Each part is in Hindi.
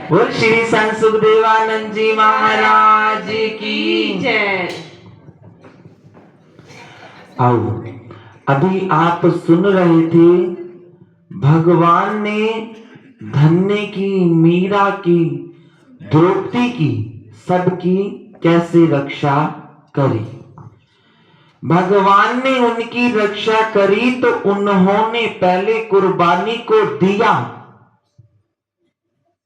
वो श्री संत सुखदेवानंद जी महाराज की जय। आओ, अभी आप सुन रहे थे भगवान ने धन्य की, मीरा की, द्रौपदी की, सबकी कैसे रक्षा करी। भगवान ने उनकी रक्षा करी तो उन्होंने पहले कुर्बानी को दिया।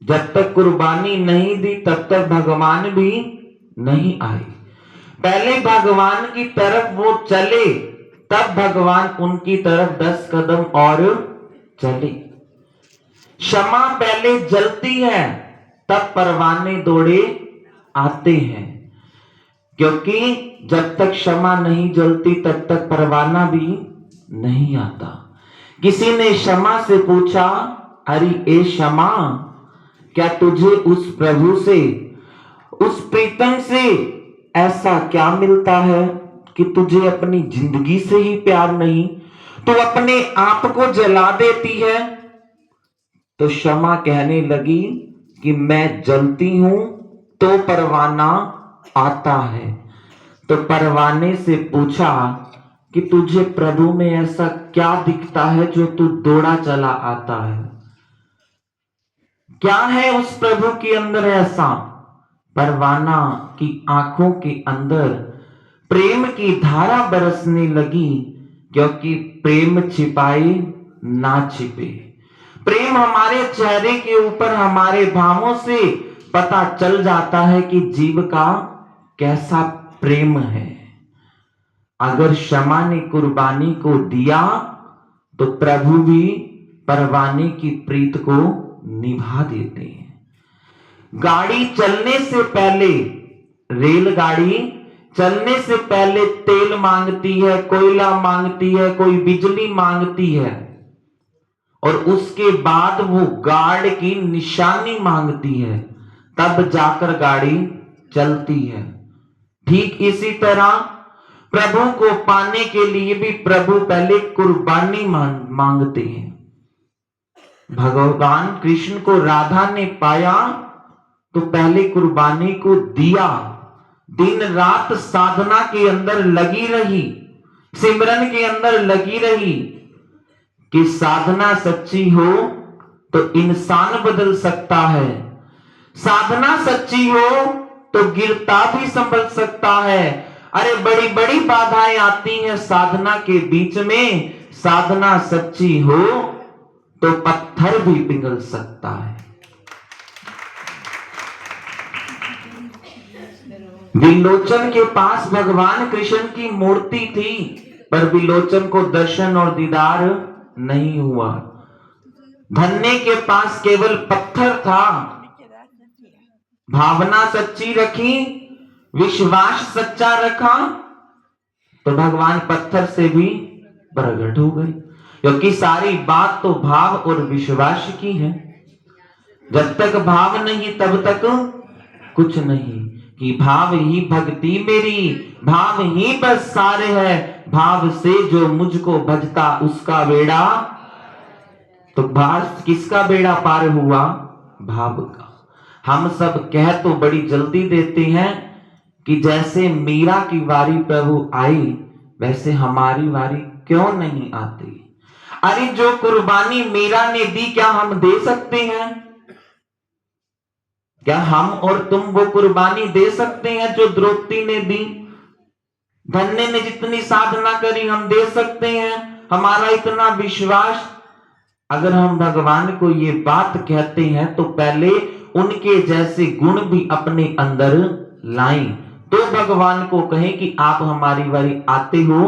जब तक कुर्बानी नहीं दी तब तक भगवान भी नहीं आए। पहले भगवान की तरफ वो चले, तब भगवान उनकी तरफ 10 कदम और चले। क्षमा पहले जलती है, तब परवाने दौड़े आते हैं। क्योंकि जब तक क्षमा नहीं जलती तब तक परवाना भी नहीं आता। किसी ने क्षमा से पूछा, अरे ए क्षमा, क्या तुझे उस प्रभु से, उस प्रीतम से ऐसा क्या मिलता है कि तुझे अपनी जिंदगी से ही प्यार नहीं, तू अपने आप को जला देती है। तो क्षमा कहने लगी कि मैं जलती हूं तो परवाना आता है। तो परवाने से पूछा कि तुझे प्रभु में ऐसा क्या दिखता है जो तू दौड़ा चला आता है, क्या है उस प्रभु के अंदर ऐसा। परवाना की आंखों के अंदर प्रेम की धारा बरसने लगी, क्योंकि प्रेम छिपाए ना छिपे। प्रेम हमारे चेहरे के ऊपर हमारे भावों से पता चल जाता है कि जीव का कैसा प्रेम है। अगर क्षमा ने कुर्बानी को दिया तो प्रभु भी परवाने की प्रीत को निभा देते हैं। गाड़ी चलने से पहले, रेलगाड़ी चलने से पहले तेल मांगती है, कोयला मांगती है, कोई बिजली मांगती है, और उसके बाद वो गार्ड की निशानी मांगती है, तब जाकर गाड़ी चलती है। ठीक इसी तरह प्रभु को पाने के लिए भी प्रभु पहले कुर्बानी मांगते हैं। भगवान कृष्ण को राधा ने पाया तो पहले कुर्बानी को दिया। दिन रात साधना के अंदर लगी रही, सिमरन के अंदर लगी रही कि साधना सच्ची हो तो इंसान बदल सकता है, साधना सच्ची हो तो गिरता भी संभल सकता है। अरे बड़ी बड़ी बाधाएं आती हैं साधना के बीच में, साधना सच्ची हो तो पत्थर भी पिघल सकता है। विलोचन के पास भगवान कृष्ण की मूर्ति थी, पर विलोचन को दर्शन और दीदार नहीं हुआ। धन्य के पास केवल पत्थर था, भावना सच्ची रखी, विश्वास सच्चा रखा, तो भगवान पत्थर से भी प्रकट हो गए। क्योंकि सारी बात तो भाव और विश्वास की है। जब तक भाव नहीं तब तक कुछ नहीं। कि भाव ही भक्ति मेरी, भाव ही बस सारे है, भाव से जो मुझको भजता उसका बेड़ा। तो भाव किसका बेड़ा पार हुआ? भाव का। हम सब कह तो बड़ी जल्दी देते हैं कि जैसे मीरा की वारी प्रभु आई, वैसे हमारी वारी क्यों नहीं आती। अरे जो कुर्बानी मीरा ने दी, क्या हम दे सकते हैं? क्या हम और तुम वो कुर्बानी दे सकते हैं जो द्रौपदी ने दी? धन्य ने जितनी साधना करी हम दे सकते हैं? हमारा इतना विश्वास। अगर हम भगवान को ये बात कहते हैं तो पहले उनके जैसे गुण भी अपने अंदर लाएं, तो भगवान को कहें कि आप हमारी बारी आते हो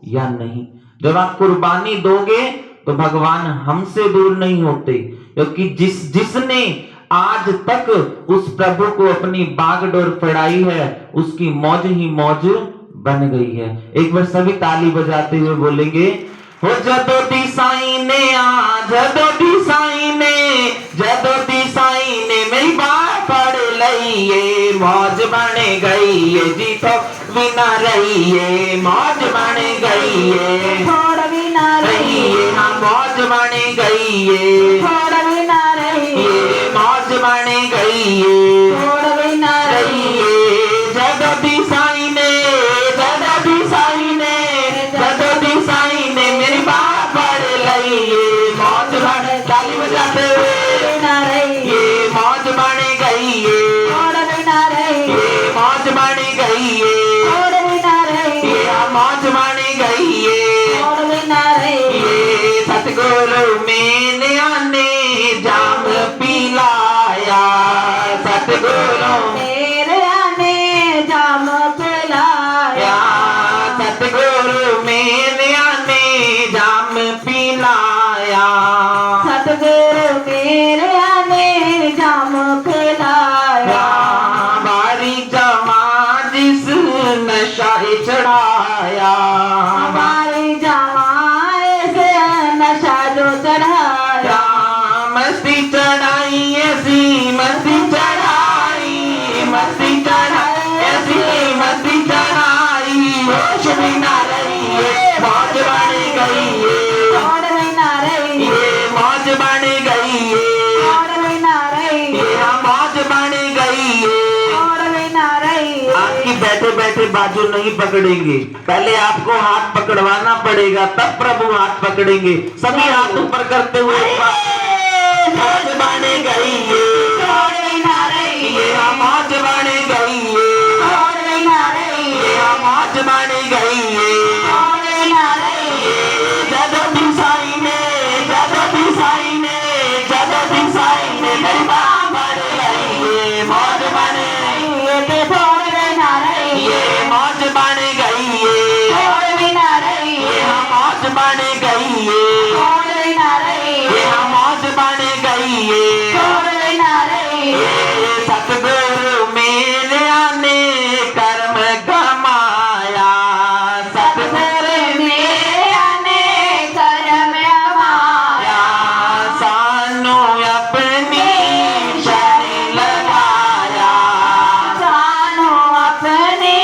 या नहीं। जब आप कुर्बानी दोगे तो भगवान हमसे दूर नहीं होते, क्योंकि जिसने आज तक उस प्रभु को अपनी बागडोर फड़ाई है, उसकी मौज ही मौज बन गई है। एक बार सभी ताली बजाते हुए बोलेंगे, हो जदों दी साईं ने आ, जदों दी साईं ने मेरी बात फड़ लईए, मौज बन गई है जी, तो बिना रहिए, मौज बन गई है, थोड़ा भी ना रहिए, हाँ मौज बन गई है, थोड़ा भी ना रही, मौज बन गई छोड़ भी ना रही जगदी साई ने मेरी बात पढ़ लई मौज बन ताली बजाते हुए ना रही ये मौज बन गई छोड़ भी ना रही ये मौज बन गई छोड़ भी ना रही ये मौज बन गई छोड़ भी ना रही ये सतगुरु मैंने आने जाम पिलाया सतगुरु मेरे आने जाम पिलाया सतगुरु मैंने आने जाम पिलाया सतगुरु मेरे आने जाम पिलाया हमारी जमा जिस नशा चढ़ाया हमारी जमाए से नशा जो चढ़ाया मस्ती चढ़ाई ऐसी मस्ती चढ़ाई ऐसी मस्ती चढ़ाई होश भी ना रही मौज बन गई छोड़ भी ना रही मौज बन गई छोड़ भी ना रही मौज बन गई छोड़ भी ना रही आपकी बैठे बैठे बाजू नहीं पकड़ेंगे, पहले आपको हाथ पकड़वाना पड़ेगा तब प्रभु हाथ पकड़ेंगे। सभी हाथ ऊपर करते हुए मौज बन गई छोड़ भी ना रही मौज बन गई छोड़ भी ना रही मौज बन गई छोड़ भी ना रही जगदी साई ने मेरी बात पढ़ लई मौज बन ये छोड़ भी ना रही मौज बन गई छोड़ भी ना रही मौज बन गई छोड़ भी ना रही मौज बन गई छोड़ भी ना रही सतगुरु मेरे आने कर्म कमाया सतगुरु मेरे आने कर्म हमारा सानू अपनी शरण लगाया जानो अपनी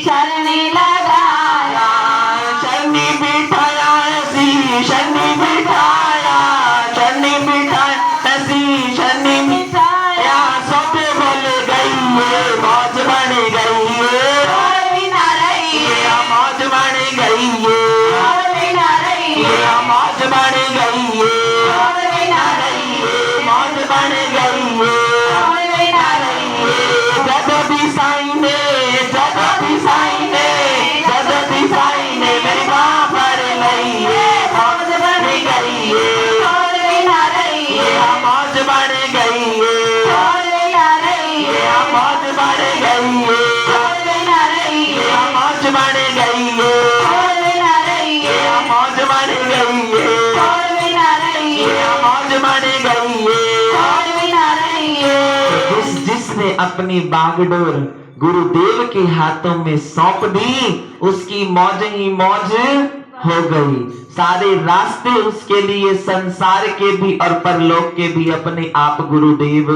शरण लगाया शनि बिठाया ऐसी शनि बिठाया ऐसी शनि मिठाया सब बोल गई मौज बन गई छोड़ भी ना रही मौज बन गई छोड़ भी ना रही मौज बन गई छोड़ भी ना रही मौज बन गई छोड़ भी ना रही जगदी साई ने मेरी बात पढ़ लई मौज बन गई छोड़ भी ना रही मौज बन गई छोड़ भी ना रही मौज बन गई छोड़ भी ना रही मौज बन गई छोड़ भी ना रही मौज बन गई छोड़ भी ना रही मौज बन गई छोड़ भी ना रही जिसने अपनी बागडोर गुरुदेव के हाथों में सौंप दी उसकी मौज ही मौज हो गई। सारे रास्ते उसके लिए संसार के भी और परलोक के भी अपने आप गुरुदेव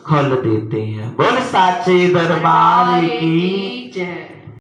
खोल देते हैं। बोल साचे दरबार की जय।